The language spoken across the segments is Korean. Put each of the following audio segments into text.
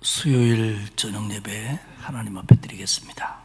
수요일 저녁 예배 하나님 앞에 드리겠습니다.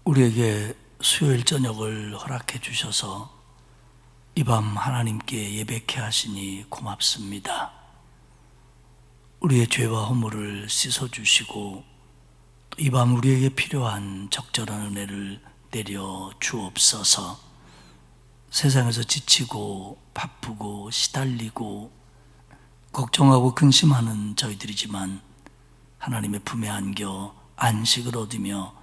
우리에게 수요일 저녁을 허락해 주셔서 이 밤 하나님께 예배케 하시니 고맙습니다. 우리의 죄와 허물을 씻어주시고 이 밤 우리에게 필요한 적절한 은혜를 내려 주옵소서. 세상에서 지치고 바쁘고 시달리고 걱정하고 근심하는 저희들이지만 하나님의 품에 안겨 안식을 얻으며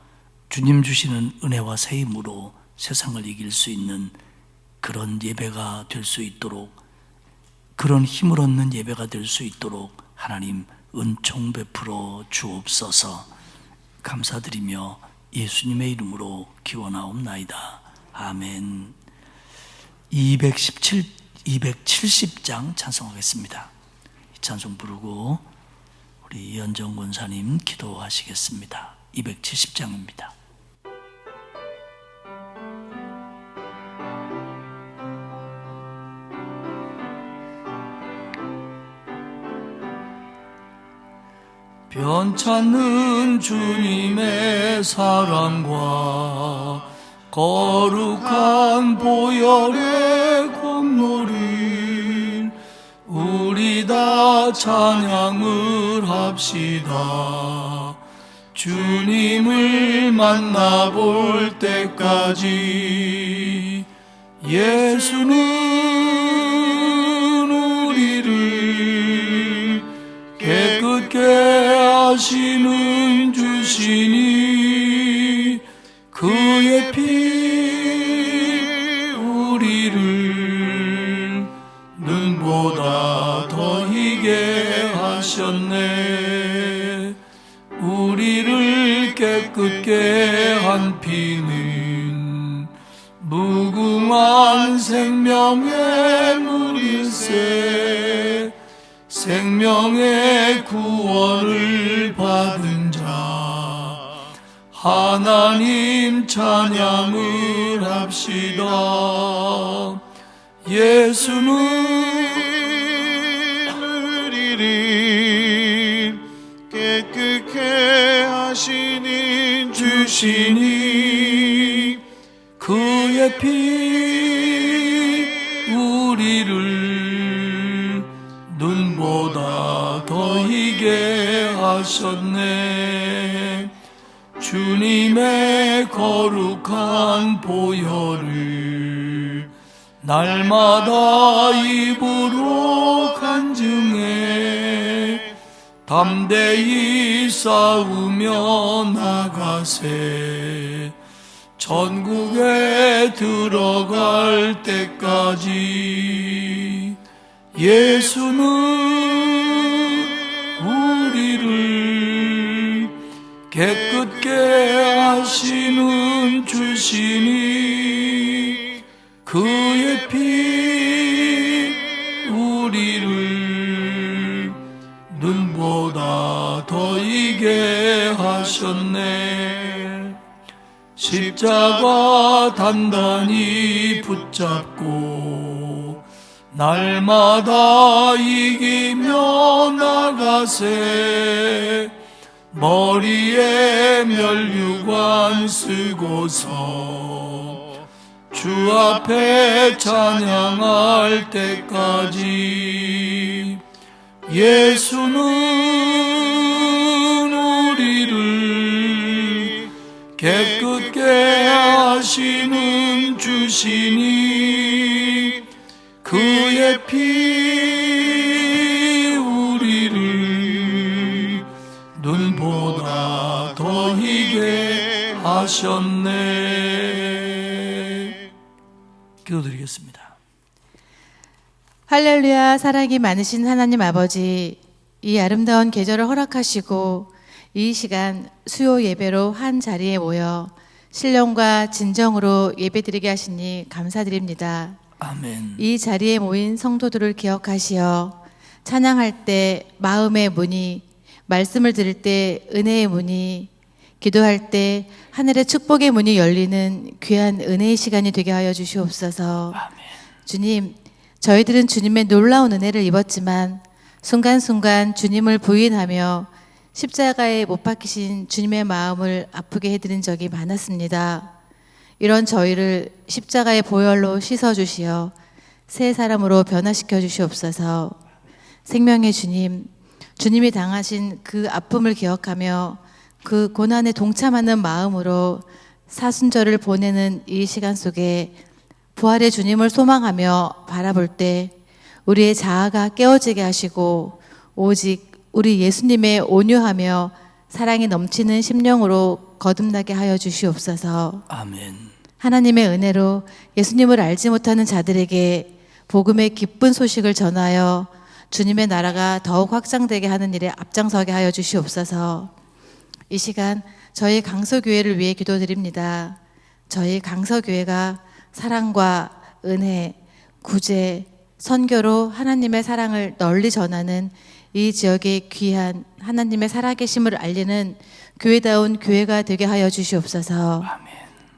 주님 주시는 은혜와 새 힘으로 세상을 이길 수 있는 그런 예배가 될 수 있도록, 그런 힘을 얻는 예배가 될 수 있도록 하나님 은총 베풀어 주옵소서. 감사드리며 예수님의 이름으로 기원하옵나이다. 아멘. 270장 찬송하겠습니다. 이 찬송 부르고 우리 이현정 권사님 기도하시겠습니다. 270장입니다. 변찮는 주님의 사랑과 거룩한 보혈의 공로를 우리 다 찬양을 합시다. 주님을 만나볼 때까지 예수는 우리를 깨끗게 하시는 주시니 그의 피 우리를 눈보다 더 희게 하셨네. 우리를 깨끗게 한 피는 무궁한 생명의 물일세. 생명의 구원을 받은 자 하나님 찬양을 합시다. 예수는 우리를 깨끗게 하시는 주시니 그의 피 우리를 눈보다 더 희게 하셨네. 주님의 거룩한 보혈을 날마다 입으로 간증해 담대히 싸우며 나가세. 전국에 들어갈 때까지 예수는 우리를 깨끗게 하시는 주시니 그의 피 우리를 눈보다 더 희게 하셨네. 십자가 단단히 붙잡고 날마다 이기며 나가세. 머리에 면류관 쓰고서 주 앞에 찬양할 때까지 예수는 우리를 깨끗게 하시는 주시니 그의 피 우리를 눈보다 더 희게 하셨네. 기도드리겠습니다. 할렐루야. 사랑이 많으신 하나님 아버지, 이 아름다운 계절을 허락하시고 이 시간 수요 예배로 한 자리에 모여 신령과 진정으로 예배드리게 하시니 감사드립니다. 아멘. 이 자리에 모인 성도들을 기억하시어 찬양할 때 마음의 문이, 말씀을 들을 때 은혜의 문이, 기도할 때 하늘의 축복의 문이 열리는 귀한 은혜의 시간이 되게 하여 주시옵소서. 아멘. 주님, 저희들은 주님의 놀라운 은혜를 입었지만 순간순간 주님을 부인하며 십자가에 못 박히신 주님의 마음을 아프게 해드린 적이 많았습니다. 이런 저희를 십자가의 보혈로 씻어주시어 새 사람으로 변화시켜 주시옵소서. 생명의 주님, 주님이 당하신 그 아픔을 기억하며 그 고난에 동참하는 마음으로 사순절을 보내는 이 시간 속에 부활의 주님을 소망하며 바라볼 때 우리의 자아가 깨어지게 하시고 오직 우리 예수님의 온유하며 사랑이 넘치는 심령으로 거듭나게 하여 주시옵소서. 아멘. 하나님의 은혜로 예수님을 알지 못하는 자들에게 복음의 기쁜 소식을 전하여 주님의 나라가 더욱 확장되게 하는 일에 앞장서게 하여 주시옵소서. 이 시간 저희 강서교회를 위해 기도드립니다. 저희 강서교회가 사랑과 은혜, 구제, 선교로 하나님의 사랑을 널리 전하는 이 지역의 귀한 하나님의 살아계심을 알리는 교회다운 교회가 되게 하여 주시옵소서. 아멘.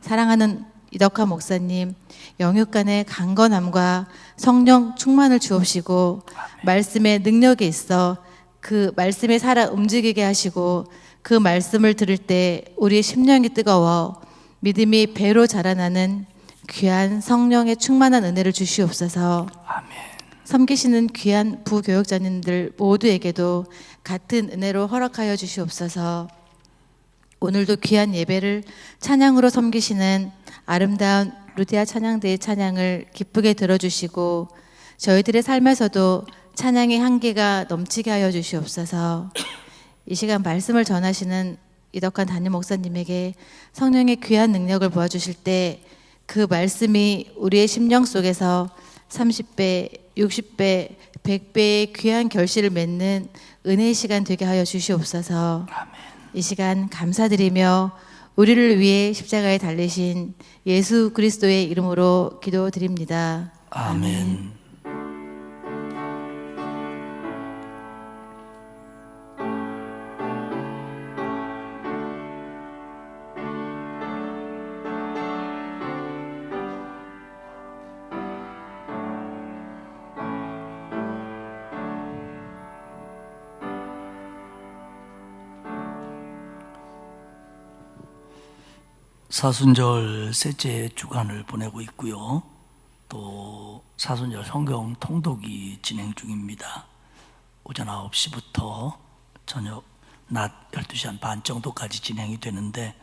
사랑하는 이덕화 목사님, 영육간의 강건함과 성령 충만을 주옵시고 말씀의 능력이 있어 그 말씀에 살아 움직이게 하시고 그 말씀을 들을 때 우리의 심령이 뜨거워 믿음이 배로 자라나는 귀한 성령의 충만한 은혜를 주시옵소서. 아멘. 섬기시는 귀한 부교역자님들 모두에게도 같은 은혜로 허락하여 주시옵소서. 오늘도 귀한 예배를 찬양으로 섬기시는 아름다운 루디아 찬양대의 찬양을 기쁘게 들어주시고 저희들의 삶에서도 찬양의 향기가 넘치게 하여 주시옵소서. 이 시간 말씀을 전하시는 이덕환 담임 목사님에게 성령의 귀한 능력을 부어주실 때 그 말씀이 우리의 심령 속에서 30배, 60배, 100배의 귀한 결실을 맺는 은혜의 시간 되게 하여 주시옵소서. 아멘. 이 시간 감사드리며 우리를 위해 십자가에 달리신 예수 그리스도의 이름으로 기도드립니다. 아멘. 사순절 셋째 주간을 보내고 있고요. 또 사순절 성경 통독이 진행 중입니다. 오전 9시부터 저녁 낮 12시 한 반 정도까지 진행이 되는데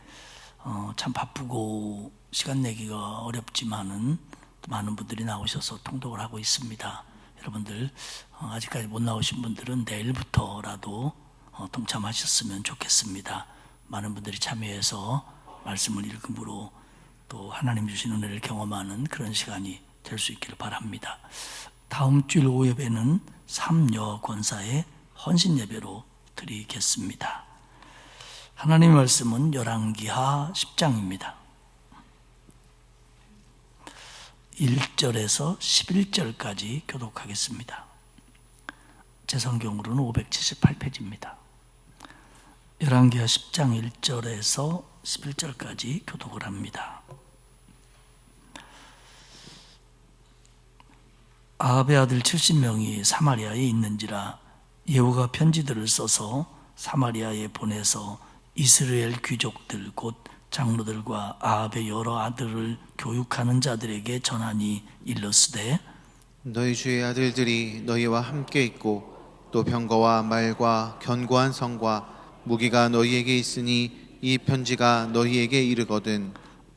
참 바쁘고 시간 내기가 어렵지만은 많은 분들이 나오셔서 통독을 하고 있습니다. 여러분들 아직까지 못 나오신 분들은 내일부터라도 동참하셨으면 좋겠습니다. 많은 분들이 참여해서 말씀을 읽음으로 또 하나님 주신 은혜를 경험하는 그런 시간이 될 수 있기를 바랍니다. 다음 주일 오후 예배는 삼여 권사의 헌신 예배로 드리겠습니다. 하나님의 말씀은 열왕기하 10장입니다. 1절에서 11절까지 교독하겠습니다. 제 성경으로는 578페이지입니다. 열왕기하 10장 1절에서 11절까지 교독을 합니다. 아합의 아들 70명이 사마리아에 있는지라 예후가 편지들을 써서 사마리아에 보내서 이스라엘 귀족들 곧 장로들과 아합의 여러 아들을 교육하는 자들에게 전하니 일러스되 너희 주의 아들들이 너희와 함께 있고 또 병거와 말과 견고한 성과 무기가 너희에게 있으니 이 편지가 너희에게 이르거든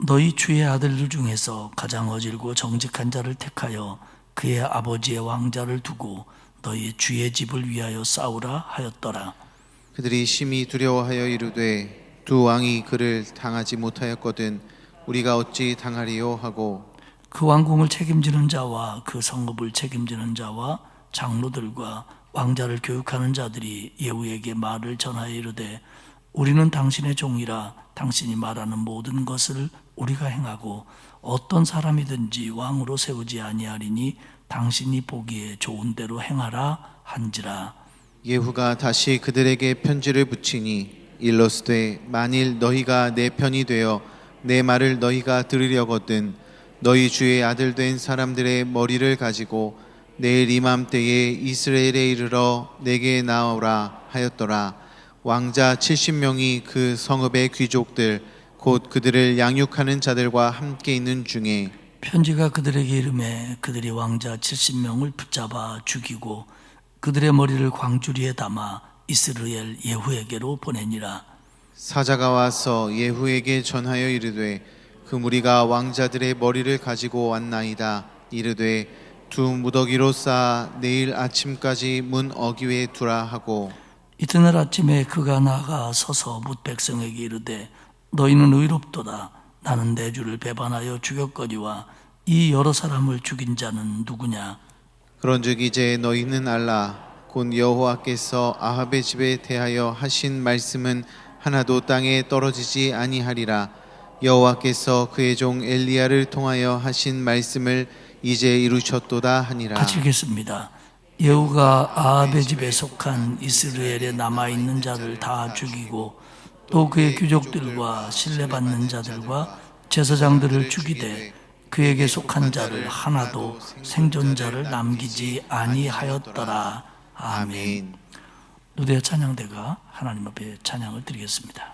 너희 주의 아들들 중에서 가장 어질고 정직한 자를 택하여 그의 아버지의 왕자를 두고 너희 주의 집을 위하여 싸우라 하였더라. 그들이 심히 두려워하여 이르되 두 왕이 그를 당하지 못하였거든 우리가 어찌 당하리요 하고 그 왕궁을 책임지는 자와 그 성읍을 책임지는 자와 장로들과 왕자를 교육하는 자들이 예후에게 말을 전하여 이르되 우리는 당신의 종이라 당신이 말하는 모든 것을 우리가 행하고 어떤 사람이든지 왕으로 세우지 아니하리니 당신이 보기에 좋은 대로 행하라 한지라. 예후가 다시 그들에게 편지를 붙이니 일러스되 만일 너희가 내 편이 되어 내 말을 너희가 들으려거든 너희 주의 아들 된 사람들의 머리를 가지고 내일 이맘때에 이스라엘에 이르러 내게 나오라 하였더라. 왕자 70명이 그 성읍의 귀족들 곧 그들을 양육하는 자들과 함께 있는 중에 편지가 그들에게 이르매 그들이 왕자 70명을 붙잡아 죽이고 그들의 머리를 광주리에 담아 이스라엘 예후에게로 보내니라. 사자가 와서 예후에게 전하여 이르되 그 무리가 왕자들의 머리를 가지고 왔나이다. 이르되 두 무더기로 쌓아 내일 아침까지 문 어귀에 두라 하고 이튿날 아침에 그가 나가 서서 뭇 백성에게 이르되 너희는 의롭도다. 나는 내 주를 배반하여 죽였거니와 이 여러 사람을 죽인 자는 누구냐? 그런즉 이제 너희는 알라 곧 여호와께서 아합의 집에 대하여 하신 말씀은 하나도 땅에 떨어지지 아니하리라. 여호와께서 그의 종 엘리야를 통하여 하신 말씀을 이제 이루셨도다 하니라. 같이 읽겠습니다. 예후가 아합의 집에 속한 이스라엘에 남아있는 자를 다 죽이고 또 그의 귀족들과 신뢰받는 자들과 제사장들을 죽이되 그에게 속한 자를 하나도 생존자를 남기지 아니하였더라. 아멘. 누대 찬양대가 하나님 앞에 찬양을 드리겠습니다.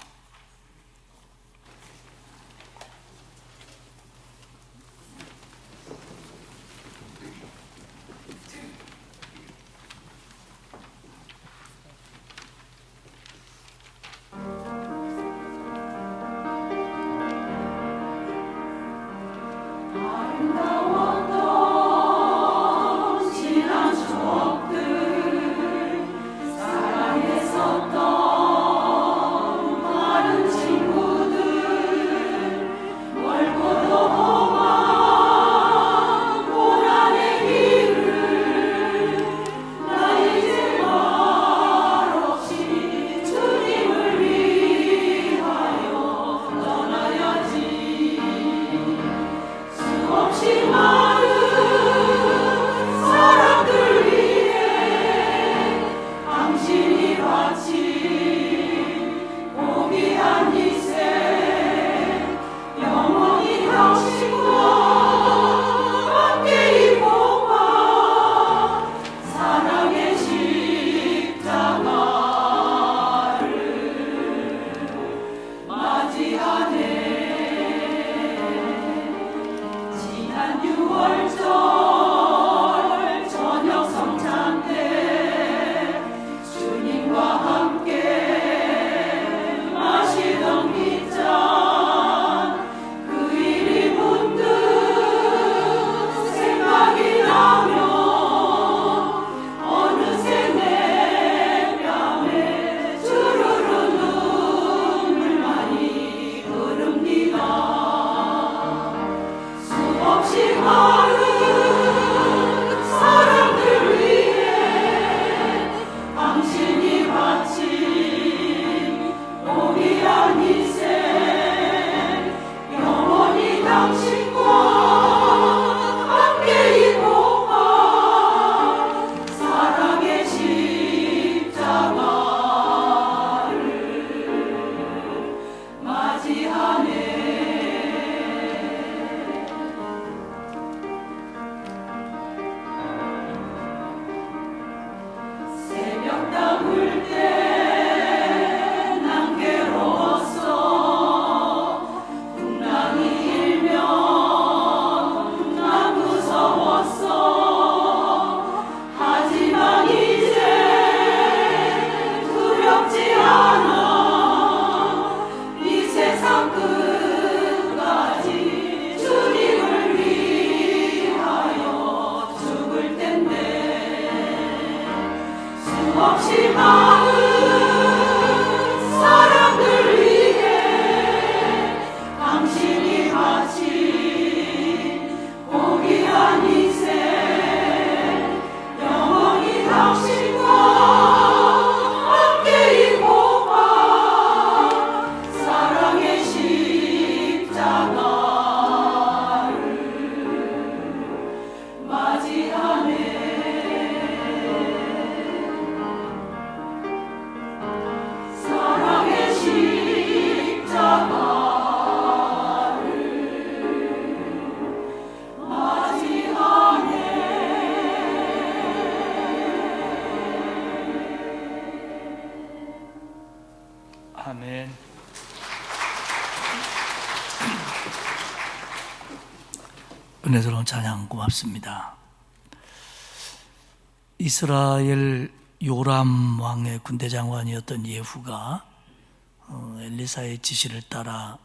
은혜스러운 찬양 고맙습니다. 이스라엘 요람 왕의 군대 장관이었던 예후가 엘리사의 지시를 따라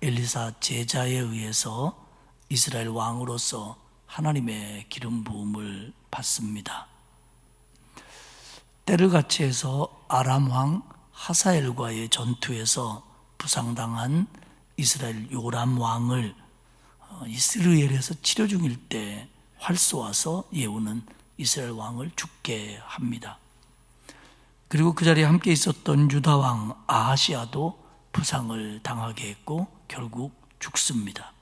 엘리사 제자에 의해서 이스라엘 왕으로서 하나님의 기름 부음을 받습니다. 때를 같이해서 아람 왕 하사엘과의 전투에서 부상당한 이스라엘 요람 왕을 이스라엘에서 치료 중일 때 활 쏘아서 예후는 이스라엘 왕을 죽게 합니다. 그리고 그 자리에 함께 있었던 유다 왕 아하시아도 부상을 당하게 했고 결국 죽습니다.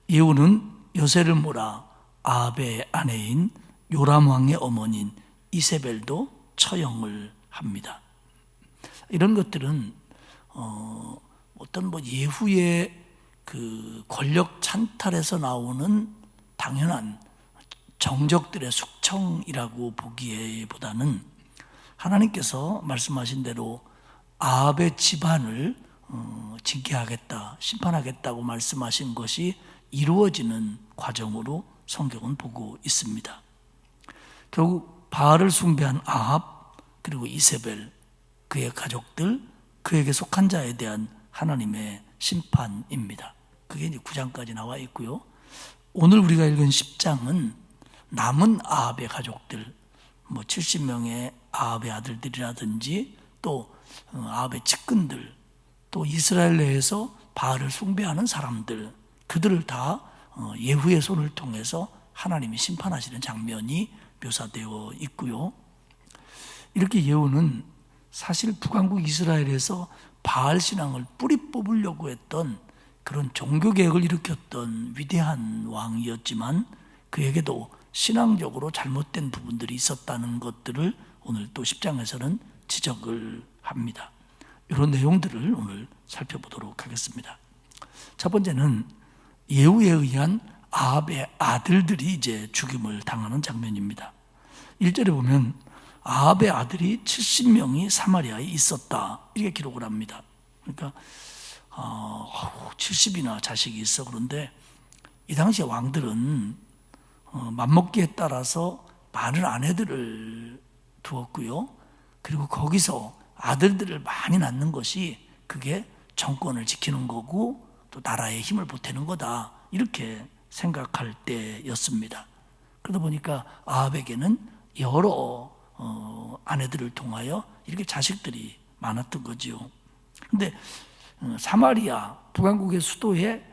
예후는 여세를 몰아 아합의 아내인 요람 왕의 어머니인 이세벨도 처형을 합니다. 이런 것들은 어떤 예후의 그 권력 찬탈에서 나오는 당연한 정적들의 숙청이라고 보기보다는 하나님께서 말씀하신 대로 아합의 집안을 징계하겠다, 심판하겠다고 말씀하신 것이 이루어지는 과정으로 성경은 보고 있습니다. 결국 바알을 숭배한 아합 그리고 이세벨, 그의 가족들, 그에게 속한 자에 대한 하나님의 심판입니다. 그게 이제 9장까지 나와 있고요. 오늘 우리가 읽은 10장은 남은 아합의 가족들, 70명의 아합의 아들들이라든지 또 아합의 측근들, 또 이스라엘 내에서 바알을 숭배하는 사람들, 그들을 다 예후의 손을 통해서 하나님이 심판하시는 장면이 묘사되어 있고요. 이렇게 예후는 사실 북왕국 이스라엘에서 바알 신앙을 뿌리 뽑으려고 했던 그런 종교개혁을 일으켰던 위대한 왕이었지만 그에게도 신앙적으로 잘못된 부분들이 있었다는 것들을 오늘 또 10장에서는 지적을 합니다. 이런 내용들을 오늘 살펴보도록 하겠습니다. 첫 번째는 예후에 의한 아합의 아들들이 이제 죽임을 당하는 장면입니다. 1절에 보면 아합의 아들이 70명이 사마리아에 있었다, 이렇게 기록을 합니다. 그러니까 70이나 자식이 있어. 그런데 이 당시에 왕들은 맘먹기에 따라서 많은 아내들을 두었고요. 그리고 거기서 아들들을 많이 낳는 것이 그게 정권을 지키는 거고 또 나라의 힘을 보태는 거다, 이렇게 생각할 때였습니다. 그러다 보니까 아합에게는 여러 아내들을 통하여 이렇게 자식들이 많았던 거지요. 그런데 사마리아 북왕국의 수도에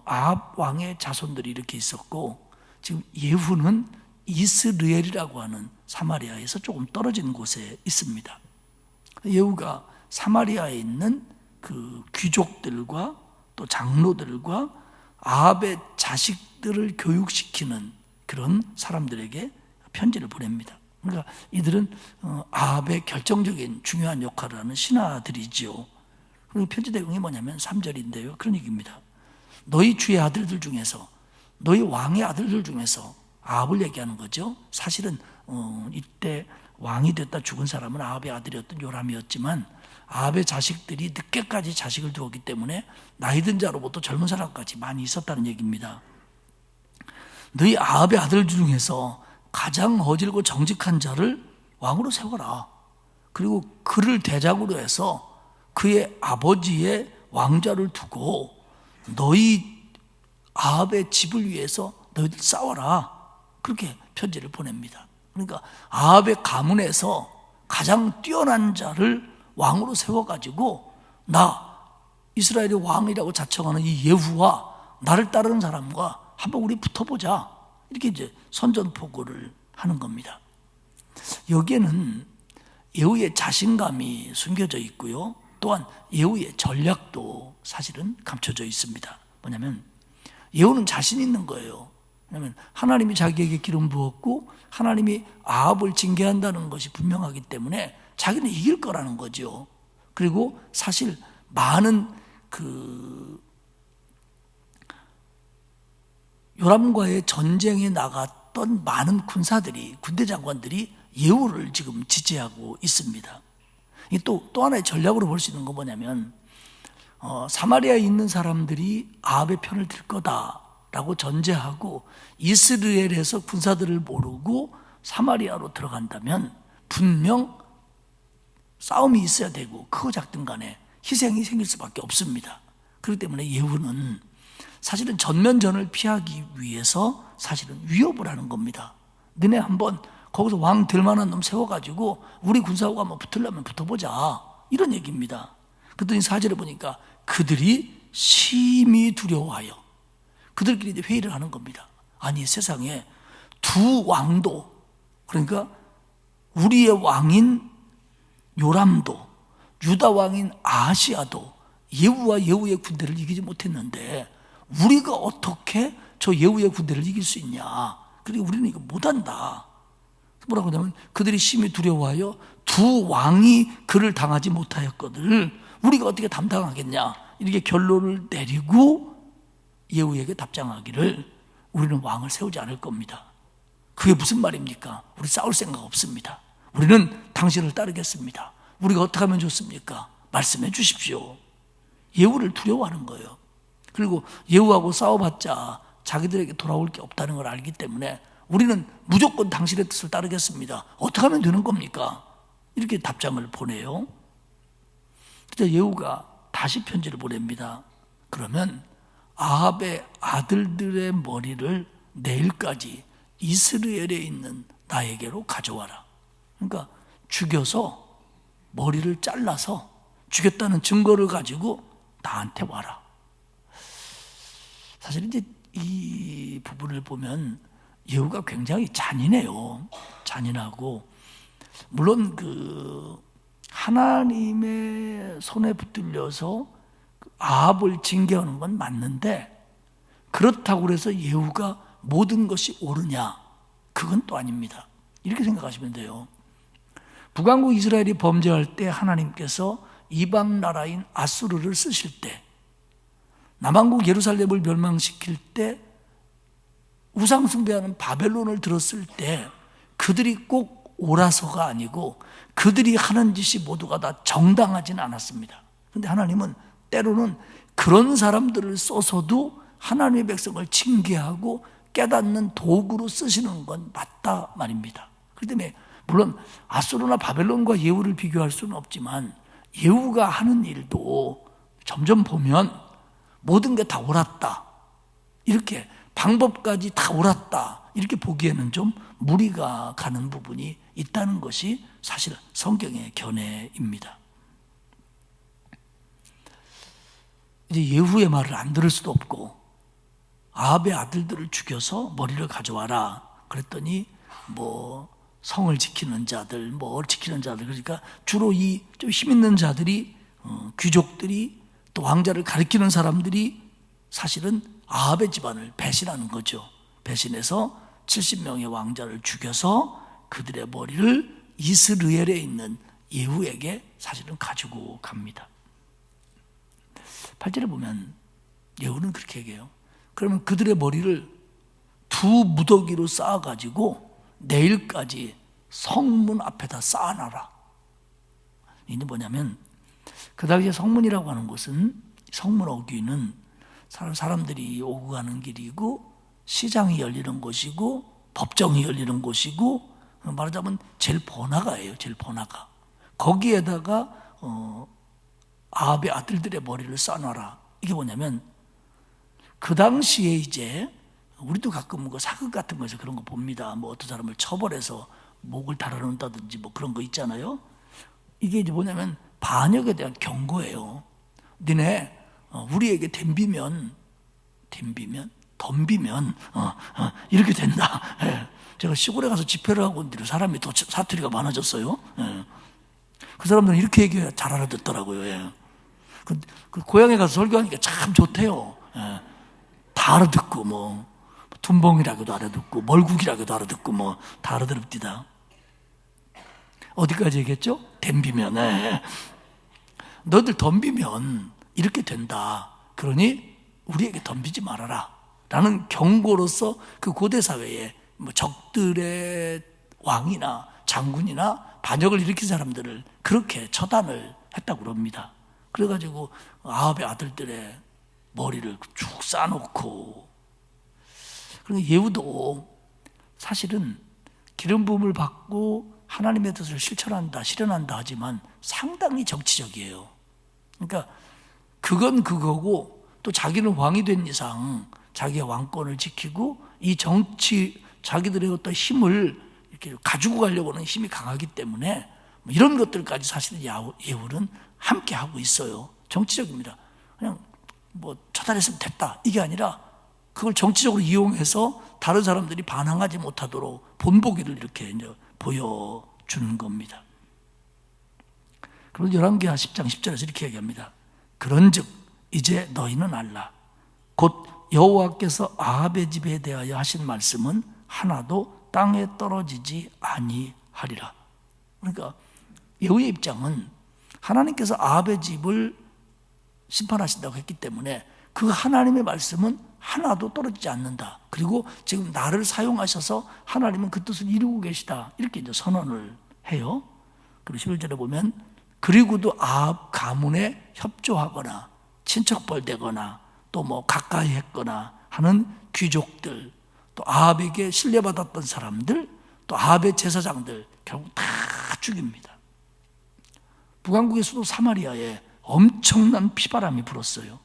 아합 왕의 자손들이 이렇게 있었고, 지금 예후는 이스르엘이라고 하는 사마리아에서 조금 떨어진 곳에 있습니다. 예후가 사마리아에 있는 그 귀족들과 또 장로들과 아합의 자식들을 교육시키는 그런 사람들에게 편지를 보냅니다. 그러니까 이들은 아합의 결정적인 중요한 역할을 하는 신하들이지요. 그리고 편지 내용이 뭐냐면 3절인데요. 그런 얘기입니다. 너희 주의 아들들 중에서, 너희 왕의 아들들 중에서, 아합을 얘기하는 거죠. 사실은 이때 왕이 됐다 죽은 사람은 아합의 아들이었던 요람이었지만 아합의 자식들이 늦게까지 자식을 두었기 때문에 나이든 자로부터 젊은 사람까지 많이 있었다는 얘기입니다. 너희 아합의 아들 중에서 가장 어질고 정직한 자를 왕으로 세워라. 그리고 그를 대장으로 해서 그의 아버지의 왕좌를 두고 너희 아합의 집을 위해서 너희들 싸워라. 그렇게 편지를 보냅니다. 그러니까 아합의 가문에서 가장 뛰어난 자를 왕으로 세워가지고 나 이스라엘의 왕이라고 자청하는 이 예후와 나를 따르는 사람과 한번 우리 붙어보자, 이렇게 이제 선전포고를 하는 겁니다. 여기에는 예후의 자신감이 숨겨져 있고요. 또한 예후의 전략도 사실은 감춰져 있습니다. 뭐냐면 예후는 자신 있는 거예요. 왜냐하면 하나님이 자기에게 기름 부었고 하나님이 아합을 징계한다는 것이 분명하기 때문에 자기는 이길 거라는 거죠. 그리고 사실 많은 요람과의 전쟁에 나갔던 많은 군사들이, 군대 장관들이 예후를 지금 지지하고 있습니다. 또 하나의 전략으로 볼 수 있는 건 뭐냐면 사마리아에 있는 사람들이 아합의 편을 들 거다, 라고 전제하고 이스라엘에서 군사들을 모르고 사마리아로 들어간다면 분명 싸움이 있어야 되고 크고 작든 간에 희생이 생길 수밖에 없습니다. 그렇기 때문에 예후는 사실은 전면전을 피하기 위해서 사실은 위협을 하는 겁니다. 너네 한번 거기서 왕 될 만한 놈 세워가지고 우리 군사하고 한번 붙으려면 붙어보자, 이런 얘기입니다. 그랬더니 4절에 보니까 그들이 심히 두려워하여 그들끼리 이제 회의를 하는 겁니다. 아니, 세상에 두 왕도, 그러니까 우리의 왕인 요람도 유다 왕인 아하시아도 예후와 예후의 군대를 이기지 못했는데 우리가 어떻게 저 예후의 군대를 이길 수 있냐. 그리고 우리는 이거 못한다. 뭐라고 하냐면 그들이 심히 두려워하여 두 왕이 그를 당하지 못하였거늘 우리가 어떻게 담당하겠냐, 이렇게 결론을 내리고 예후에게 답장하기를 우리는 왕을 세우지 않을 겁니다. 그게 무슨 말입니까? 우리 싸울 생각 없습니다. 우리는 당신을 따르겠습니다. 우리가 어떻게 하면 좋습니까? 말씀해 주십시오. 예후를 두려워하는 거예요. 그리고 예후하고 싸워봤자 자기들에게 돌아올 게 없다는 걸 알기 때문에 우리는 무조건 당신의 뜻을 따르겠습니다. 어떻게 하면 되는 겁니까? 이렇게 답장을 보내요. 그래서 예후가 다시 편지를 보냅니다. 그러면 아합의 아들들의 머리를 내일까지 이스라엘에 있는 나에게로 가져와라. 그러니까 죽여서 머리를 잘라서 죽였다는 증거를 가지고 나한테 와라. 사실 이제 이 부분을 보면 예후가 굉장히 잔인해요. 잔인하고, 물론 그 하나님의 손에 붙들려서 아합을 징계하는 건 맞는데 그렇다고 해서 예후가 모든 것이 옳으냐? 그건 또 아닙니다. 이렇게 생각하시면 돼요. 북왕국 이스라엘이 범죄할 때 하나님께서 이방 나라인 아수르를 쓰실 때, 남왕국 예루살렘을 멸망시킬 때, 우상 숭배하는 바벨론을 들었을 때 그들이 꼭 옳아서가 아니고 그들이 하는 짓이 모두가 다 정당하지는 않았습니다. 그런데 하나님은 때로는 그런 사람들을 써서도 하나님의 백성을 징계하고 깨닫는 도구로 쓰시는 건 맞다 말입니다. 그렇기 때문에 물론 아수르나 바벨론과 예후를 비교할 수는 없지만 예후가 하는 일도 점점 보면 모든 게 다 옳았다, 이렇게 방법까지 다 옳았다, 이렇게 보기에는 좀 무리가 가는 부분이 있다는 것이 사실 성경의 견해입니다. 이제 예후의 말을 안 들을 수도 없고 아합의 아들들을 죽여서 머리를 가져와라 그랬더니 뭐 성을 지키는 자들, 뭐 지키는 자들, 그러니까 주로 이 좀 힘 있는 자들이, 귀족들이, 또 왕자를 가리키는 사람들이 사실은 아합의 집안을 배신하는 거죠. 배신해서 70명의 왕자를 죽여서 그들의 머리를 이스라엘에 있는 예후에게 사실은 가지고 갑니다. 8절에 보면 예후는 그렇게 얘기해요. 그러면 그들의 머리를 두 무더기로 쌓아가지고 내일까지 성문 앞에다 쌓아놔라. 이게 뭐냐면 그 당시에 성문이라고 하는 곳은, 성문 어귀는 사람들이 오고 가는 길이고 시장이 열리는 곳이고 법정이 열리는 곳이고, 말하자면 제일 번화가예요. 제일 번화가. 거기에다가 아합의 아들들의 머리를 쌓아놔라. 이게 뭐냐면 그 당시에 이제 우리도 가끔 그 사극 같은 거에서 그런 거 봅니다. 뭐 어떤 사람을 처벌해서 목을 달아놓는다든지 뭐 그런 거 있잖아요. 이게 이제 뭐냐면 반역에 대한 경고예요. 너네 우리에게 덤비면 이렇게 된다. 예. 제가 시골에 가서 집회를 하고 있는데 사람이 더 사투리가 많아졌어요. 예. 그 사람들은 이렇게 얘기해야 잘 알아듣더라고요. 예. 그 고향에 가서 설교하니까 참 좋대요. 예. 다 알아듣고 뭐 둔봉이라고도 알아듣고 멀국이라고도 알아듣고 뭐 다 알아듣습니다. 어디까지 얘기했죠? 덤비면. 예. 너들 덤비면 이렇게 된다. 그러니 우리에게 덤비지 말아라 라는 경고로서 그 고대 사회에 뭐 적들의 왕이나 장군이나 반역을 일으킨 사람들을 그렇게 처단을 했다고 그럽니다. 그래가지고 아합의 아들들의 머리를 쭉 쌓아놓고 그러니까 예후도 사실은 기름 부음을 받고 하나님의 뜻을 실현한다 하지만 상당히 정치적이에요. 그러니까 그건 그거고 또 자기는 왕이 된 이상 자기의 왕권을 지키고 이 자기들의 어떤 힘을 이렇게 가지고 가려고 하는 힘이 강하기 때문에 이런 것들까지 사실은 예후는 함께 하고 있어요. 정치적입니다. 그냥 뭐 처단했으면 됐다 이게 아니라 그걸 정치적으로 이용해서 다른 사람들이 반항하지 못하도록 본보기를 이렇게 이제 보여주는 겁니다. 그리고 열왕기하 10장 10절에서 이렇게 얘기합니다. 그런즉 이제 너희는 알라. 곧 여호와께서 아합의 집에 대하여 하신 말씀은 하나도 땅에 떨어지지 아니하리라. 그러니까 예후의 입장은 하나님께서 아합의 집을 심판하신다고 했기 때문에 그 하나님의 말씀은 하나도 떨어지지 않는다. 그리고 지금 나를 사용하셔서 하나님은 그 뜻을 이루고 계시다. 이렇게 이제 선언을 해요. 그리고 11절에 보면 그리고도 아합 가문에 협조하거나 친척벌되거나 또 뭐 가까이 했거나 하는 귀족들, 또 아합에게 신뢰받았던 사람들, 또 아합의 제사장들 결국 다 죽입니다. 북왕국의 수도 사마리아에 엄청난 피바람이 불었어요.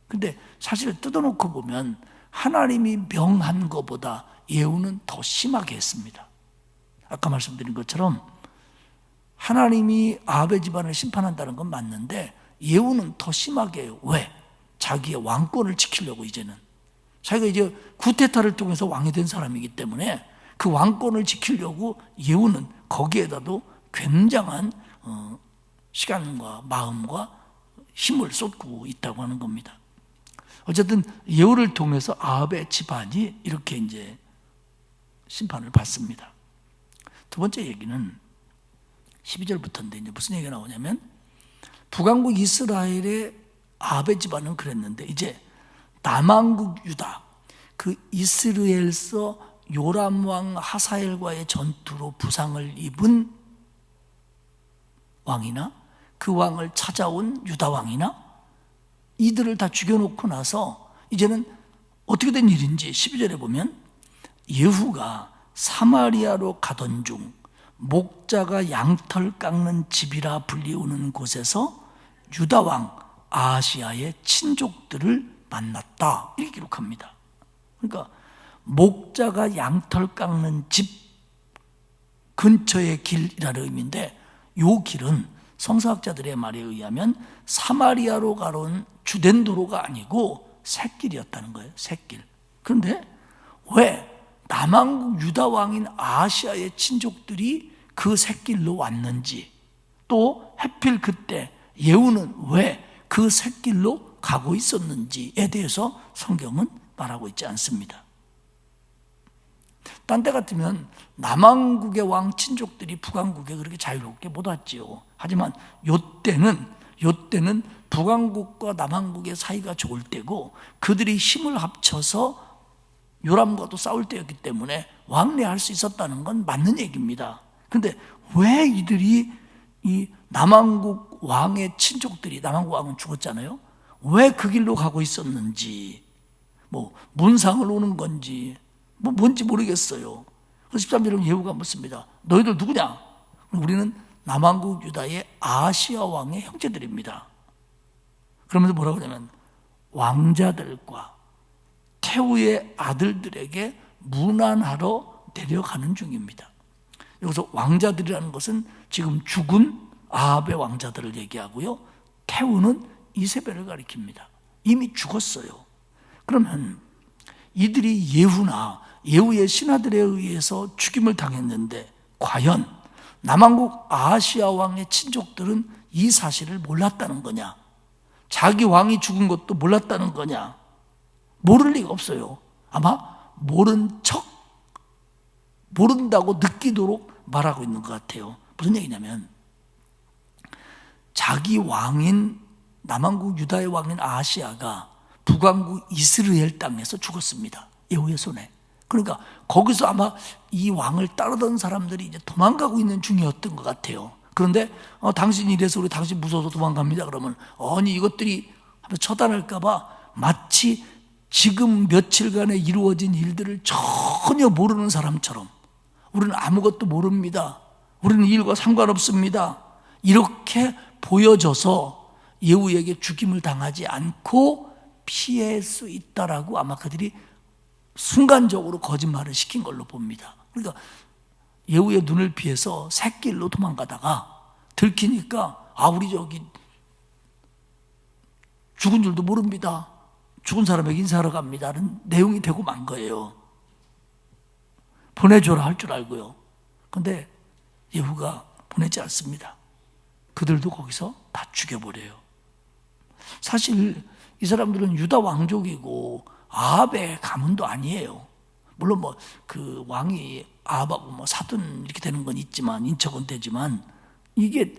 근데 사실 뜯어놓고 보면 하나님이 명한 것보다 예후는 더 심하게 했습니다. 아까 말씀드린 것처럼 하나님이 아합의 집안을 심판한다는 건 맞는데 예후는 더 심하게 해요. 왜? 자기의 왕권을 지키려고 이제는. 자기가 이제 구테타를 통해서 왕이 된 사람이기 때문에 그 왕권을 지키려고 예후는 거기에다도 굉장한 시간과 마음과 힘을 쏟고 있다고 하는 겁니다. 어쨌든 예후를 통해서 아합의 집안이 이렇게 이제 심판을 받습니다. 두 번째 얘기는 12절부터인데 이제 무슨 얘기가 나오냐면 북왕국 이스라엘의 아합의 집안은 그랬는데 이제 남왕국 유다 그 이스라엘서 요람 왕 하사엘과의 전투로 부상을 입은 왕이나 그 왕을 찾아온 유다 왕이나 이들을 다 죽여놓고 나서 이제는 어떻게 된 일인지 12절에 보면 예후가 사마리아로 가던 중 목자가 양털 깎는 집이라 불리우는 곳에서 유다 왕 아하시아의 친족들을 만났다 이렇게 기록합니다. 그러니까 목자가 양털 깎는 집 근처의 길이라는 의미인데 이 길은 성서학자들의 말에 의하면 사마리아로 가는 주된 도로가 아니고 샛길이었다는 거예요. 샛길. 그런데 왜 남왕국 유다 왕인 아하시아의 친족들이 그 샛길로 왔는지 또 하필 그때 예후는 왜 그 샛길로 가고 있었는지에 대해서 성경은 말하고 있지 않습니다. 딴 때 같으면 남왕국의 왕 친족들이 북왕국에 그렇게 자유롭게 못 왔지요. 하지만 요때는 북왕국과 남왕국의 사이가 좋을 때고 그들이 힘을 합쳐서 요람과도 싸울 때였기 때문에 왕래할 수 있었다는 건 맞는 얘기입니다. 그런데 왜 이들이 이 남왕국 왕의 친족들이, 남왕국 왕은 죽었잖아요. 왜 그 길로 가고 있었는지, 뭐 문상을 오는 건지 뭔지 모르겠어요. 그래서 13절에 예후가 묻습니다. 너희들 누구냐? 우리는 남왕국 유다의 아하시아 왕의 형제들입니다. 그러면서 뭐라고 하냐면 왕자들과 태우의 아들들에게 문안하러 내려가는 중입니다. 여기서 왕자들이라는 것은 지금 죽은 아합의 왕자들을 얘기하고요. 태우는 이세벨을 가리킵니다. 이미 죽었어요. 그러면 이들이 예후나 예후의 신하들에 의해서 죽임을 당했는데 과연 남왕국 아하시아 왕의 친족들은 이 사실을 몰랐다는 거냐? 자기 왕이 죽은 것도 몰랐다는 거냐? 모를 리가 없어요. 아마 모른다고 느끼도록 말하고 있는 것 같아요. 무슨 얘기냐면 자기 왕인 남왕국 유다의 왕인 아하시아가 북왕국 이스라엘 땅에서 죽었습니다. 예후의 손에. 그러니까 거기서 아마 이 왕을 따르던 사람들이 이제 도망가고 있는 중이었던 것 같아요. 그런데 당신이 이래서 우리 당신 무서워서 도망갑니다. 그러면 아니 이것들이 한번 처단할까 봐 마치 지금 며칠간에 이루어진 일들을 전혀 모르는 사람처럼 우리는 아무것도 모릅니다. 우리는 이 일과 상관없습니다. 이렇게 보여져서 예후에게 죽임을 당하지 않고 피할 수 있다라고 아마 그들이 순간적으로 거짓말을 시킨 걸로 봅니다. 그러니까 예후의 눈을 피해서 새길로 도망가다가 들키니까 우리 저기 죽은 줄도 모릅니다. 죽은 사람에게 인사하러 갑니다는 내용이 되고 만 거예요. 보내줘라 할 줄 알고요. 근데 예후가 보내지 않습니다. 그들도 거기서 다 죽여버려요. 사실 이 사람들은 유다 왕족이고 아합의 가문도 아니에요. 물론 뭐 그 왕이 아합하고 뭐 사돈 이렇게 되는 건 있지만, 인척은 되지만 이게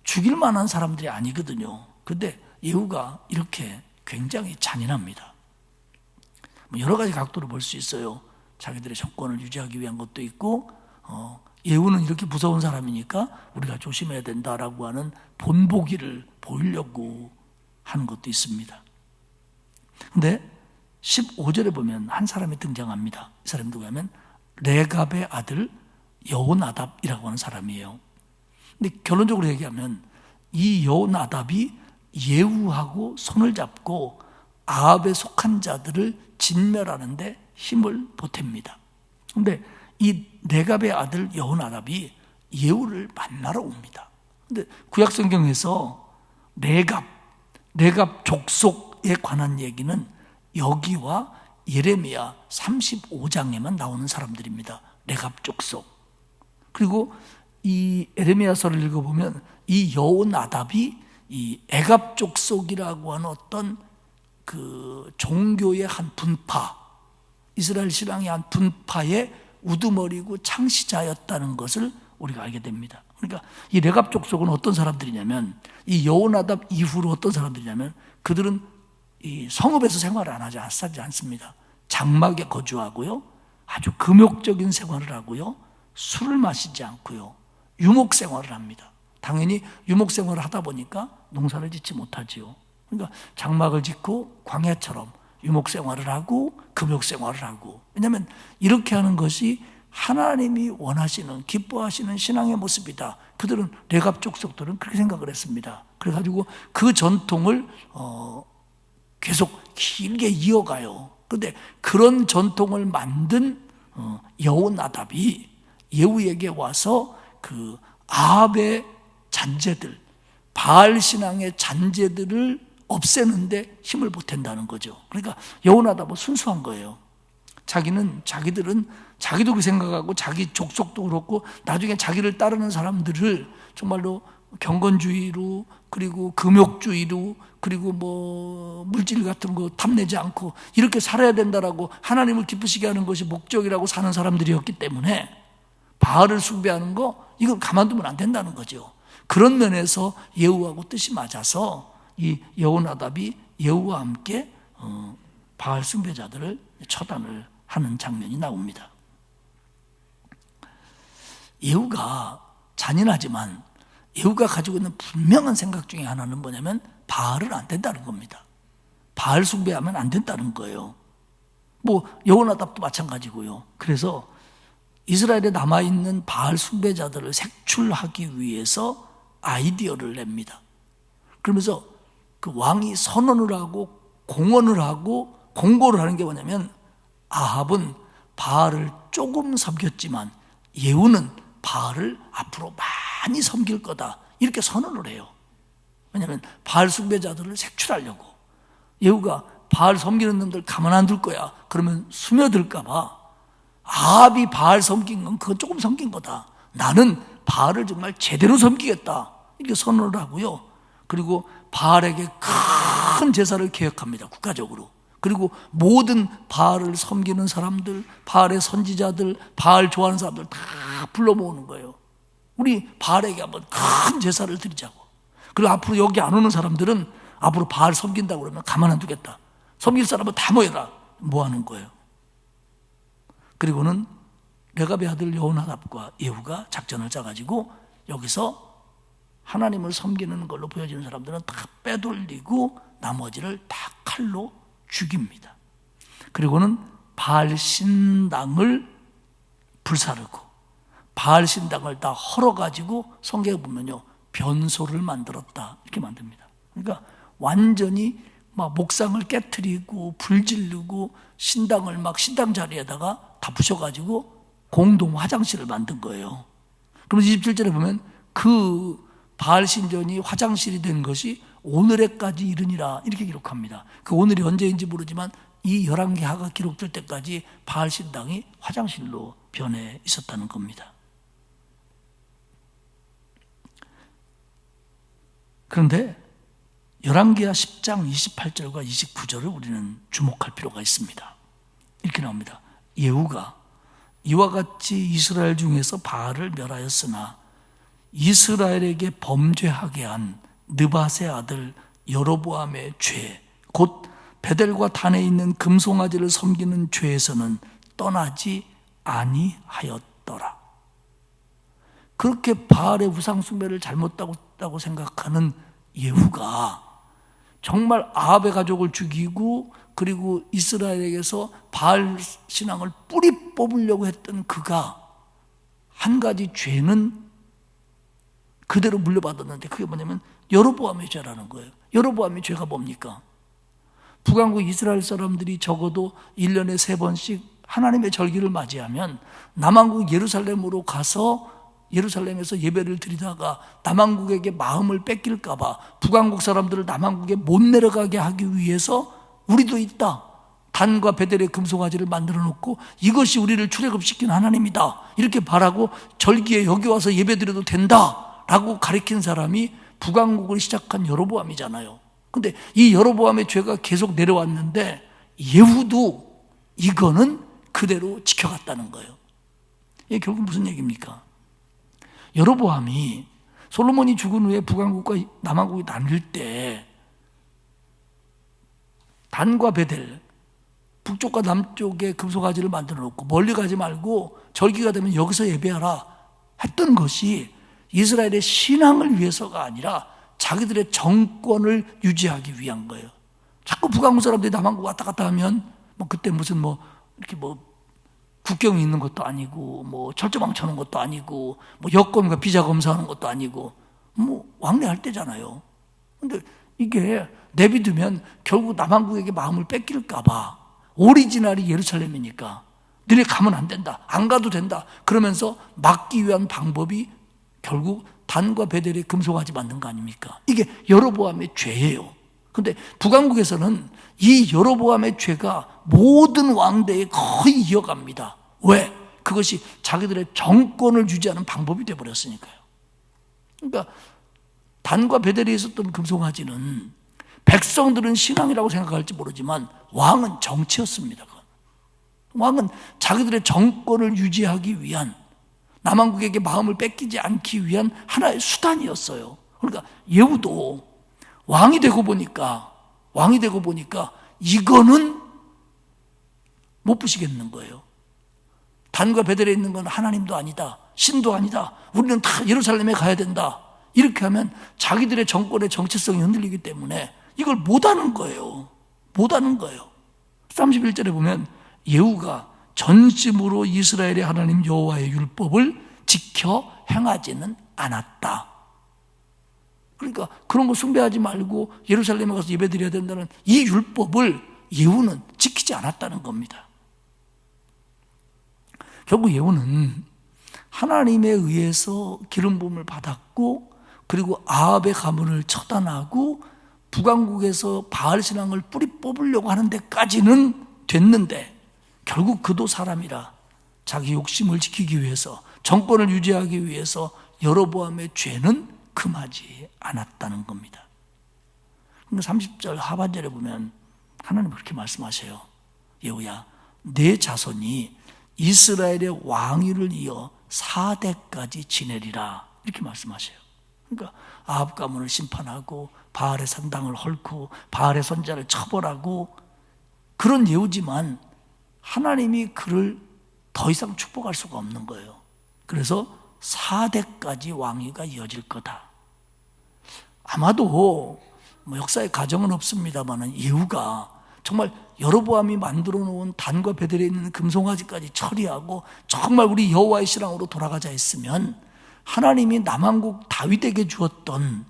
죽일 만한 사람들이 아니거든요. 근데 예후가 이렇게 굉장히 잔인합니다. 뭐 여러 가지 각도로 볼 수 있어요. 자기들의 정권을 유지하기 위한 것도 있고, 예후는 이렇게 무서운 사람이니까 우리가 조심해야 된다라고 하는 본보기를 보이려고 하는 것도 있습니다. 근데 15절에 보면 한 사람이 등장합니다. 이 사람이 누구냐면 레갑의 아들 여호나답이라고 하는 사람이에요. 근데 결론적으로 얘기하면 이 여호나답이 예후하고 손을 잡고 아합에 속한 자들을 진멸하는데 힘을 보탭니다. 근데 이 레갑의 아들 여호나답이 예후를 만나러 옵니다. 근데 구약 성경에서 레갑 족속에 관한 얘기는 여기와 예레미야 35장에만 나오는 사람들입니다. 레갑 족속. 그리고 이 예레미야서를 읽어보면 이 여호나답이 이 애갑 족속이라고 하는 어떤 그 종교의 한 분파, 이스라엘 신앙의 한 분파의 우두머리고 창시자였다는 것을 우리가 알게 됩니다. 그러니까 이 레갑 족속은 어떤 사람들이냐면, 이 여호나답 이후로 어떤 사람들이냐면, 그들은 이 성읍에서 생활을 하지 않습니다. 장막에 거주하고요, 아주 금욕적인 생활을 하고요, 술을 마시지 않고요, 유목 생활을 합니다. 당연히 유목 생활을 하다 보니까 농사를 짓지 못하지요. 그러니까 장막을 짓고 광야처럼 유목 생활을 하고 금욕 생활을 하고, 왜냐하면 이렇게 하는 것이 하나님이 원하시는, 기뻐하시는 신앙의 모습이다. 그들은 레갑 족속들은 그렇게 생각을 했습니다. 그래가지고 그 전통을 계속 길게 이어가요. 그런데 그런 전통을 만든 여호나답이 예후에게 와서 그 아합의 잔재들, 바알 신앙의 잔재들을 없애는데 힘을 보탠다는 거죠. 그러니까 여호나답은 순수한 거예요. 자기들은 자기도 그 생각하고 자기 족속도 그렇고 나중에 자기를 따르는 사람들을 정말로 경건주의로, 그리고 금욕주의로, 그리고 뭐 물질 같은 거 탐내지 않고 이렇게 살아야 된다라고 하나님을 기쁘시게 하는 것이 목적이라고 사는 사람들이었기 때문에 바알을 숭배하는 거, 이건 가만두면 안 된다는 거죠. 그런 면에서 예후하고 뜻이 맞아서 이 여호나답이 예후와 함께 바알 숭배자들을 처단을 하는 장면이 나옵니다. 예후가 잔인하지만 예후가 가지고 있는 분명한 생각 중에 하나는 뭐냐면 바알은 안 된다는 겁니다. 바알 숭배하면 안 된다는 거예요. 뭐 여호나답도 마찬가지고요. 그래서 이스라엘에 남아있는 바알 숭배자들을 색출하기 위해서 아이디어를 냅니다. 그러면서 그 왕이 선언을 하고 공언을 하고 공고를 하는 게 뭐냐면, 아합은 바알을 조금 섬겼지만 예후는 바알을 앞으로 많이 섬길 거다, 이렇게 선언을 해요. 왜냐하면 바알 숭배자들을 색출하려고. 예후가 바알 섬기는 놈들 가만 안 둘 거야, 그러면 스며들까 봐 아합이 바알 섬긴 건 그건 조금 섬긴 거다, 나는 바알을 정말 제대로 섬기겠다, 이렇게 선언을 하고요. 그리고 바알에게 큰 제사를 계획합니다, 국가적으로. 그리고 모든 바알을 섬기는 사람들, 바알의 선지자들, 바알 좋아하는 사람들 다 불러 모으는 거예요. 우리 바알에게 한번 큰 제사를 드리자고. 그리고 앞으로 여기 안 오는 사람들은 앞으로 바알 섬긴다고 그러면 가만 안 두겠다, 섬길 사람은 다 모여라, 모아놓은 거예요. 그리고는 레갑의 아들 여호나답과 예후가 작전을 짜가지고 여기서 하나님을 섬기는 걸로 보여지는 사람들은 다 빼돌리고 나머지를 다 칼로 죽입니다. 그리고는 바알 신당을 불사르고 바알 신당을 다 헐어가지고 성경에 보면요, 변소를 만들었다 이렇게 만듭니다. 그러니까 완전히 막 목상을 깨트리고 불지르고 신당을 막 신당 자리에다가 다 부셔가지고 공동 화장실을 만든 거예요. 그럼 27절에 보면 그 바알 신전이 화장실이 된 것이 오늘에까지 이르니라 이렇게 기록합니다. 그 오늘이 언제인지 모르지만 이 열왕기하가 기록될 때까지 바알 신당이 화장실로 변해 있었다는 겁니다. 그런데 열왕기하 10장 28절과 29절을 우리는 주목할 필요가 있습니다. 이렇게 나옵니다. 예후가 이와 같이 이스라엘 중에서 바알을 멸하였으나 이스라엘에게 범죄하게 한 느밧의 아들 여로보암의 죄, 곧 베델과 단에 있는 금송아지를 섬기는 죄에서는 떠나지 아니하였더라. 그렇게 바알의 우상 숭배를 잘못했다고 생각하는 예후가 정말 아합의 가족을 죽이고 그리고 이스라엘에게서 바알 신앙을 뿌리 뽑으려고 했던 그가 한 가지 죄는 그대로 물려받았는데 그게 뭐냐면 여로보암의 죄라는 거예요. 여로보암의 죄가 뭡니까? 북왕국 이스라엘 사람들이 적어도 1년에 3번씩 하나님의 절기를 맞이하면 남왕국 예루살렘으로 가서 예루살렘에서 예배를 드리다가 남왕국에게 마음을 뺏길까 봐 북왕국 사람들을 남왕국에 못 내려가게 하기 위해서 우리도 있다. 단과 베델의 금송아지를 만들어 놓고 이것이 우리를 출애굽시킨 하나님이다. 이렇게 바라고 절기에 여기 와서 예배 드려도 된다. 라고 가르친 사람이 북왕국을 시작한 여로보암이잖아요. 근데 이 여로보암의 죄가 계속 내려왔는데 예후도 이거는 그대로 지켜갔다는 거예요. 이게 결국 무슨 얘기입니까? 여로보암이 솔로몬이 죽은 후에 북왕국과 남왕국이 나뉠 때 단과 베델, 북쪽과 남쪽에 금송아지를 만들어 놓고 멀리 가지 말고 절기가 되면 여기서 예배하라 했던 것이 이스라엘의 신앙을 위해서가 아니라 자기들의 정권을 유지하기 위한 거예요. 자꾸 북왕국 사람들이 남왕국 왔다 갔다 하면 그때 무슨 이렇게 국경이 있는 것도 아니고 철조망 쳐놓은 것도 아니고 여권과 비자 검사하는 것도 아니고 왕래할 때잖아요. 근데 이게 내비두면 결국 남왕국에게 마음을 뺏길까 봐 오리지널이 예루살렘이니까 너네 가면 안 된다, 안 가도 된다 그러면서 막기 위한 방법이 결국 단과 베델의 금송아지 만든 거 아닙니까? 이게 여로보암의 죄예요. 근데 북왕국에서는 이 여로보암의 죄가 모든 왕대에 거의 이어갑니다. 왜? 그것이 자기들의 정권을 유지하는 방법이 되어버렸으니까요. 그러니까 단과 베델에 있었던 금송아지는 백성들은 신앙이라고 생각할지 모르지만 왕은 정치였습니다. 왕은 자기들의 정권을 유지하기 위한, 남왕국에게 마음을 뺏기지 않기 위한 하나의 수단이었어요. 그러니까 예후도 왕이 되고 보니까 이거는 못 부시겠는 거예요. 단과 베델에 있는 건 하나님도 아니다, 신도 아니다, 우리는 다 예루살렘에 가야 된다. 이렇게 하면 자기들의 정권의 정체성이 흔들리기 때문에 이걸 못하는 거예요. 31절에 보면 예후가 전심으로 이스라엘의 하나님 여호와의 율법을 지켜 행하지는 않았다. 그러니까 그런 거 숭배하지 말고 예루살렘에 가서 예배드려야 된다는 이 율법을 예후는 지키지 않았다는 겁니다. 결국 예후는 하나님에 의해서 기름 부음을 받았고 그리고 아합의 가문을 처단하고 북왕국에서 바알 신앙을 뿌리 뽑으려고 하는 데까지는 됐는데 결국 그도 사람이라 자기 욕심을 지키기 위해서, 정권을 유지하기 위해서 여로보암의 죄는 금하지 않았다는 겁니다. 그러니까 30절 하반절에 보면 하나님 그렇게 말씀하세요. 예후야, 내 자손이 이스라엘의 왕위를 이어 4대까지 지내리라 이렇게 말씀하세요. 그러니까 아합 가문을 심판하고 바알의 산당을 헐고 바알의 선자를 처벌하고 그런 예후지만 하나님이 그를 더 이상 축복할 수가 없는 거예요. 그래서 4대까지 왕위가 이어질 거다. 아마도 역사의 가정은 없습니다만 예후가 정말 여로보암이 만들어 놓은 단과 베델에 있는 금송아지까지 처리하고 정말 우리 여호와의 신앙으로 돌아가자 했으면 하나님이 남왕국 다윗에게 주었던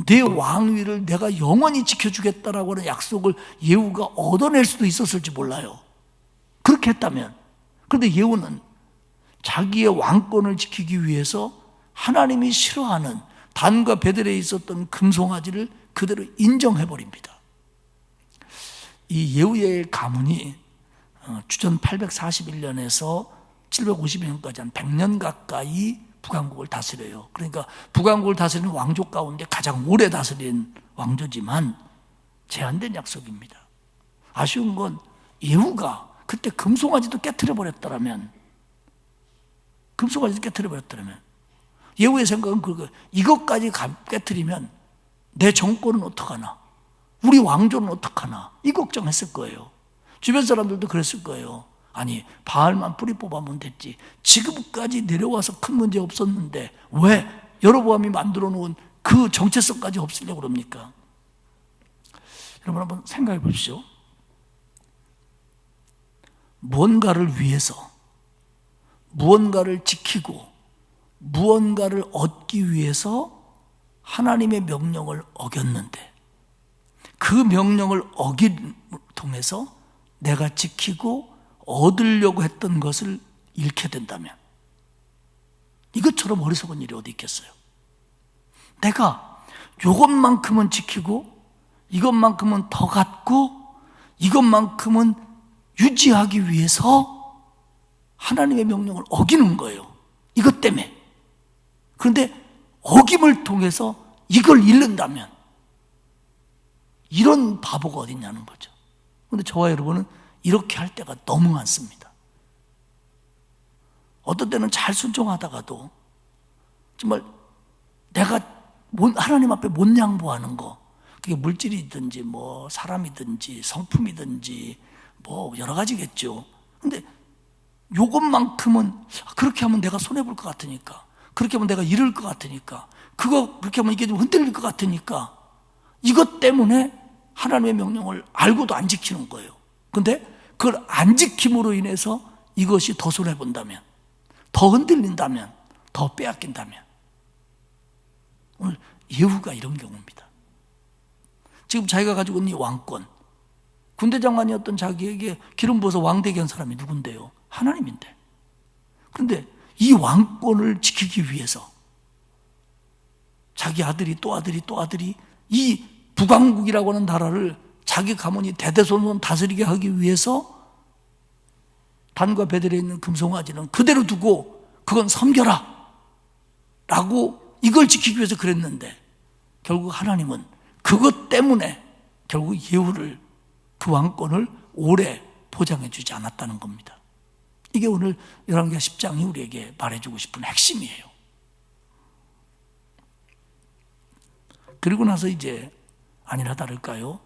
내 왕위를 내가 영원히 지켜주겠다라고 하는 약속을 예후가 얻어낼 수도 있었을지 몰라요. 그렇게 했다면. 그런데 예후는 자기의 왕권을 지키기 위해서 하나님이 싫어하는 단과 베델에 있었던 금송아지를 그대로 인정해버립니다. 이 예후의 가문이 주전 841년에서 750년까지 한 100년 가까이 북왕국을 다스려요. 그러니까 북왕국을 다스리는 왕조 가운데 가장 오래 다스린 왕조지만 제한된 약속입니다. 아쉬운 건 예후가 그때 금송아지도 깨트려버렸더라면, 예후의 생각은 그거, 이것까지 깨트리면 내 정권은 어떡하나, 우리 왕조는 어떡하나, 이 걱정했을 거예요. 주변 사람들도 그랬을 거예요. 아니, 바알만 뿌리 뽑아면 됐지, 지금까지 내려와서 큰 문제 없었는데 왜 여로보암이 만들어 놓은 그 정체성까지 없으려고 그럽니까? 여러분 한번 생각해 보십시오. 무언가를 위해서, 무언가를 지키고 무언가를 얻기 위해서 하나님의 명령을 어겼는데, 그 명령을 어김을 통해서 내가 지키고 얻으려고 했던 것을 잃게 된다면, 이것처럼 어리석은 일이 어디 있겠어요? 내가 이것만큼은 지키고 이것만큼은 더 갖고 이것만큼은 유지하기 위해서 하나님의 명령을 어기는 거예요. 이것 때문에. 그런데 어김을 통해서 이걸 잃는다면, 이런 바보가 어디 있냐는 거죠. 그런데 저와 여러분은 이렇게 할 때가 너무 많습니다. 어떤 때는 잘 순종하다가도 정말 내가 하나님 앞에 못 양보하는 거, 그게 물질이든지 뭐 사람이든지 성품이든지 뭐 여러 가지겠죠. 근데 요것만큼은 그렇게 하면 내가 손해볼 것 같으니까, 그렇게 하면 내가 잃을 것 같으니까, 그렇게 하면 이게 좀 흔들릴 것 같으니까, 이것 때문에 하나님의 명령을 알고도 안 지키는 거예요. 근데 그걸 안 지킴으로 인해서 이것이 더 손해본다면, 더 흔들린다면, 더 빼앗긴다면, 오늘 예후가 이런 경우입니다. 지금 자기가 가지고 있는 이 왕권, 군대 장관이었던 자기에게 기름 부어서 왕 되게 한 사람이 누군데요? 하나님인데. 그런데 이 왕권을 지키기 위해서 자기 아들이 또 아들이 또 아들이 이 북왕국이라고 하는 나라를 자기 가문이 대대손손 다스리게 하기 위해서 단과 베델에 있는 금송아지는 그대로 두고 그건 섬겨라 라고 이걸 지키기 위해서 그랬는데, 결국 하나님은 그것 때문에 결국 예후를, 그 왕권을 오래 보장해 주지 않았다는 겁니다. 이게 오늘 열왕기하 10장이 우리에게 말해주고 싶은 핵심이에요. 그리고 나서 이제 아니나 다를까요?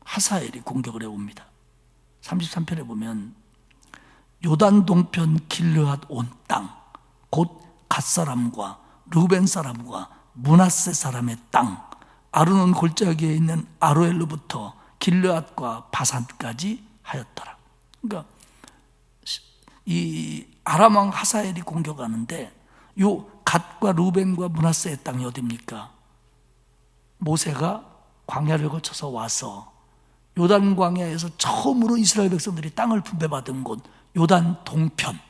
하사엘이 공격을 해옵니다. 33편에 보면 요단 동편 길르앗 온 땅, 곧 갓사람과 르벤 사람과 므낫세 사람의 땅, 아르논 골짜기에 있는 아로엘로부터 길르앗과 바산까지 하였더라. 그러니까 이 아람 왕 하사엘이 공격하는데, 요 갓과 르벤과 므낫세의 땅이 어디입니까? 모세가 광야를 거쳐서 와서 요단 광야에서 처음으로 이스라엘 백성들이 땅을 분배받은 곳, 요단 동편,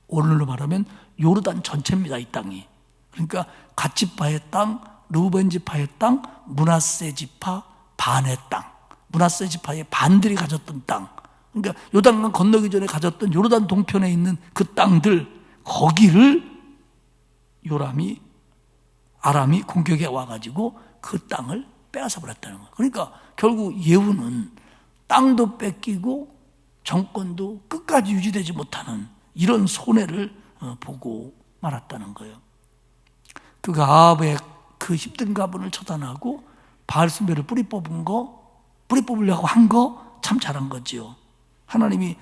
오늘로 말하면 요르단 전체입니다. 이 땅이. 그러니까 갓 지파의 땅, 르우벤 지파의 땅, 므낫세 지파 반의 땅, 므낫세 지파의 반들이 가졌던 땅, 그러니까 요단강 건너기 전에 가졌던 요르단 동편에 있는 그 땅들, 거기를 아람이 공격해 와가지고 그 땅을 빼앗아 버렸다는 거예요. 그러니까 결국 예후는 땅도 뺏기고 정권도 끝까지 유지되지 못하는 이런 손해를 보고 말았다는 거예요. 그 아합의 그 힘든 가문을 처단하고 바알 숭배를 뿌리 뽑으려고 한 거 참 잘한 거지요. 하나님이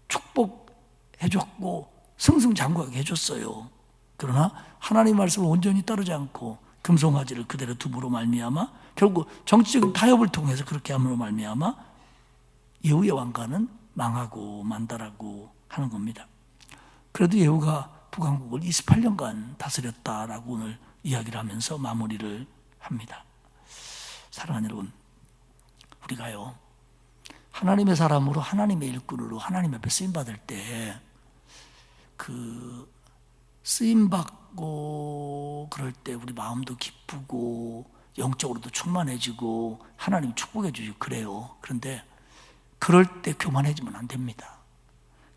축복해 줬고 승승장구하게 해줬어요. 그러나 하나님 말씀을 온전히 따르지 않고 금송아지를 그대로 둠으로 말미암아 결국 정치적인 타협을 통해서 그렇게 함으로 말미암아 예후의 왕가는 망하고 만다라고 하는 겁니다. 그래도 예후가 북왕국을 28년간 다스렸다라고 오늘 이야기를 하면서 마무리를 합니다. 사랑하는 여러분, 우리가요 하나님의 사람으로 하나님의 일꾼으로 하나님 앞에 쓰임받을 때 그 쓰임받고 그럴 때 우리 마음도 기쁘고 영적으로도 충만해지고 하나님 축복해 주시고 그래요. 그런데 그럴 때 교만해지면 안 됩니다.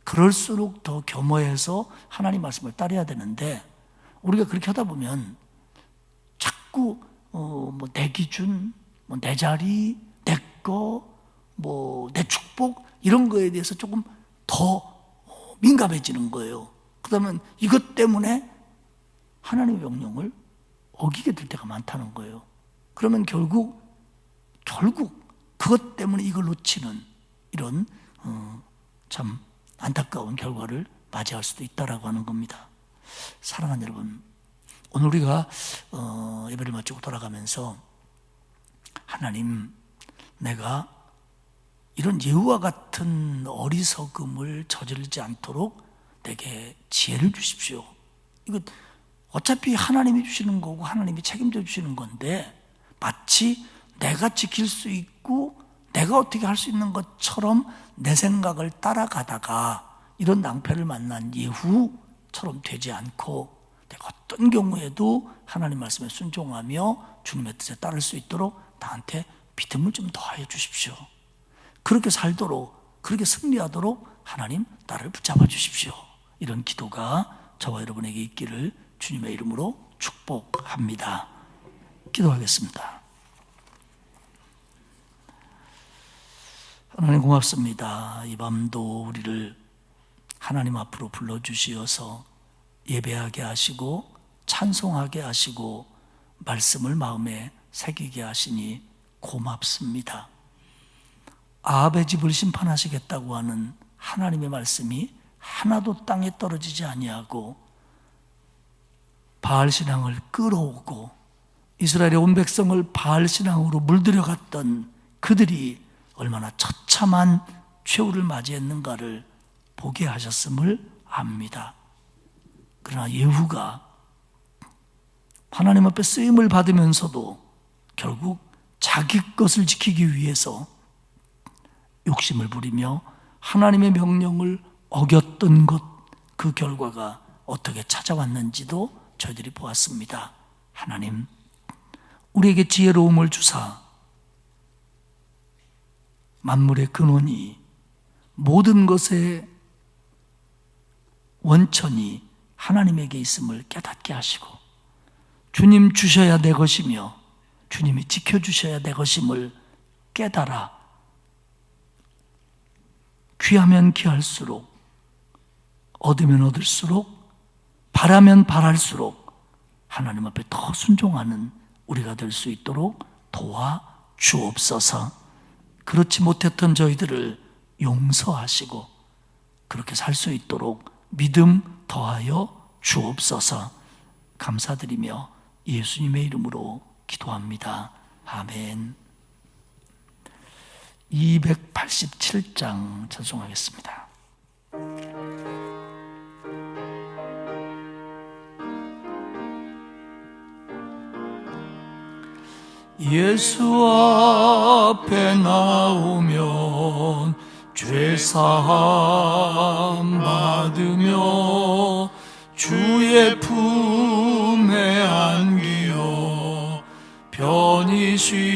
그럴수록 더 겸허해서 하나님 말씀을 따라야 되는데 우리가 그렇게 하다 보면 자꾸 내 기준, 내 자리, 내 거, 내 축복 이런 거에 대해서 조금 더 민감해지는 거예요. 그러면 이것 때문에 하나님의 명령을 어기게 될 때가 많다는 거예요. 그러면 결국 그것 때문에 이걸 놓치는 이런 참 안타까운 결과를 맞이할 수도 있다라고 하는 겁니다. 사랑하는 여러분, 오늘 우리가 예배를 마치고 돌아가면서 하나님, 내가 이런 예후와 같은 어리석음을 저지르지 않도록 내게 지혜를 주십시오. 이거 어차피 하나님이 주시는 거고 하나님이 책임져 주시는 건데 마치 내가 지킬 수 있고 내가 어떻게 할 수 있는 것처럼 내 생각을 따라가다가 이런 낭패를 만난 예후처럼 되지 않고 내가 어떤 경우에도 하나님 말씀에 순종하며 주님의 뜻에 따를 수 있도록 나한테 믿음을 좀 더하여 주십시오. 그렇게 살도록, 그렇게 승리하도록 하나님 나를 붙잡아 주십시오. 이런 기도가 저와 여러분에게 있기를 주님의 이름으로 축복합니다. 기도하겠습니다. 하나님 고맙습니다. 이 밤도 우리를 하나님 앞으로 불러주시어서 예배하게 하시고 찬송하게 하시고 말씀을 마음에 새기게 하시니 고맙습니다. 아합의 집을 심판하시겠다고 하는 하나님의 말씀이 하나도 땅에 떨어지지 아니하고 바알 신앙을 끌어오고 이스라엘의 온 백성을 바알 신앙으로 물들여갔던 그들이 얼마나 처참한 최후를 맞이했는가를 보게 하셨음을 압니다. 그러나 예후가 하나님 앞에 쓰임을 받으면서도 결국 자기 것을 지키기 위해서 욕심을 부리며 하나님의 명령을 어겼던 것, 그 결과가 어떻게 찾아왔는지도 저희들이 보았습니다. 하나님, 우리에게 지혜로움을 주사 만물의 근원이 모든 것의 원천이 하나님에게 있음을 깨닫게 하시고 주님 주셔야 내 것이며 주님이 지켜주셔야 내 것임을 깨달아 귀하면 귀할수록 얻으면 얻을수록 바라면 바랄수록 하나님 앞에 더 순종하는 우리가 될 수 있도록 도와 주옵소서. 그렇지 못했던 저희들을 용서하시고 그렇게 살 수 있도록 믿음 더하여 주옵소서. 감사드리며 예수님의 이름으로 기도합니다. 아멘. 287장 찬송하겠습니다. 예수 앞에 나오면 죄사함 받으며 주의 품에 안기어 편히 쉬리라.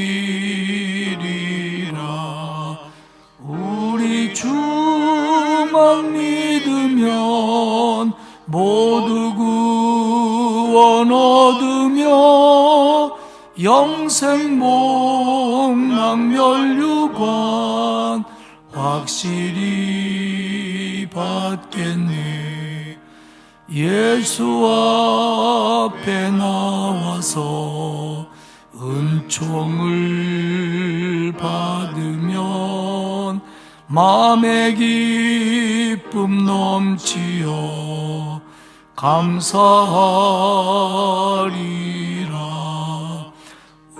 우리 주만 믿으면 모두 구원 얻으며 영생 목랑 멸류관 확실히 받겠네. 예수 앞에 나와서 은총을 받으면 마음의 기쁨 넘치어 감사하리라.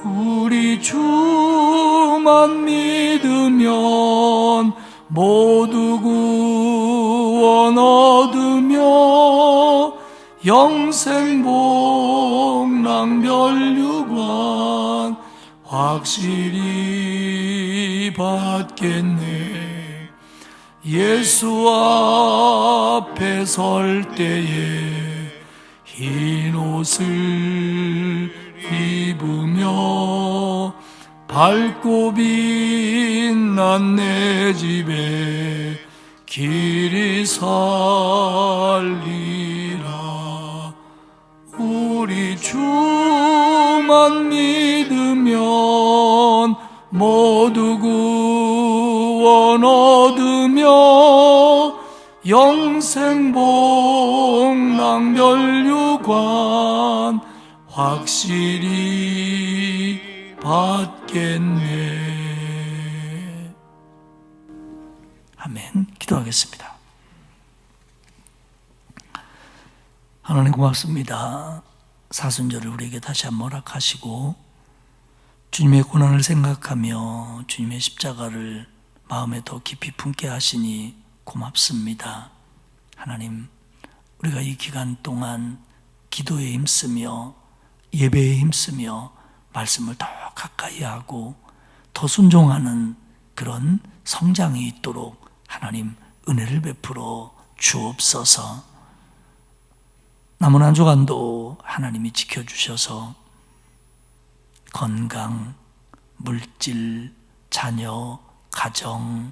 우리 주만 믿으면 모두 구원 얻으며 영생 복랑 면류관 확실히 받겠네. 예수 앞에 설 때에 흰 옷을 입으며 밝고 빛난 내 집에 길이 살리라. 우리 주만 믿으면 모두 구원 얻으며 영생 복랑 면류관 확실히 받겠네. 아멘. 기도하겠습니다. 하나님 고맙습니다. 사순절을 우리에게 다시 한번 허락하시고 주님의 고난을 생각하며 주님의 십자가를 마음에 더 깊이 품게 하시니 고맙습니다. 하나님, 우리가 이 기간 동안 기도에 힘쓰며 예배에 힘쓰며 말씀을 더 가까이 하고 더 순종하는 그런 성장이 있도록 하나님 은혜를 베풀어 주옵소서. 남은 한 주간도 하나님이 지켜주셔서 건강, 물질, 자녀, 가정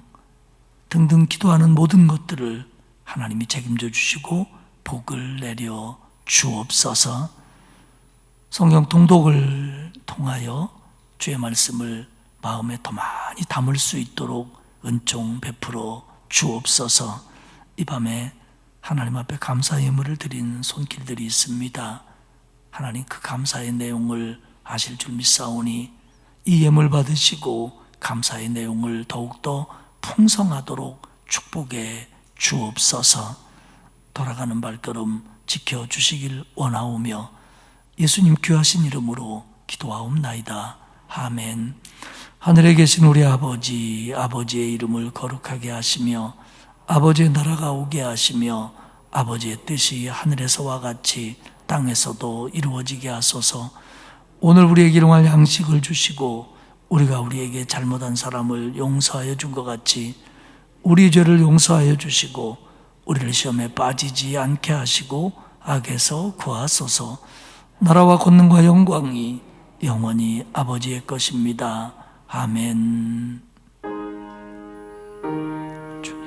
등등 기도하는 모든 것들을 하나님이 책임져 주시고 복을 내려 주옵소서. 성경 통독을 통하여 주의 말씀을 마음에 더 많이 담을 수 있도록 은총 베풀어 주옵소서. 이 밤에 하나님 앞에 감사의 예물을 드린 손길들이 있습니다. 하나님 그 감사의 내용을 아실 줄 믿사오니 이 예물 받으시고 감사의 내용을 더욱더 풍성하도록 축복해 주옵소서. 돌아가는 발걸음 지켜주시길 원하오며 예수님 귀하신 이름으로 기도하옵나이다. 아멘. 하늘에 계신 우리 아버지, 아버지의 이름을 거룩하게 하시며 아버지의 나라가 오게 하시며 아버지의 뜻이 하늘에서와 같이 땅에서도 이루어지게 하소서. 오늘 우리에게 일용할 양식을 주시고 우리가 우리에게 잘못한 사람을 용서하여 준 것 같이 우리 죄를 용서하여 주시고 우리를 시험에 빠지지 않게 하시고 악에서 구하소서. 나라와 권능과 영광이 영원히 아버지의 것입니다. 아멘. 주님.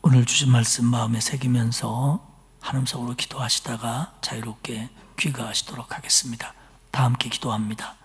오늘 주신 말씀 마음에 새기면서 한음성으로 기도하시다가 자유롭게 귀가하시도록 하겠습니다. 다 함께 기도합니다.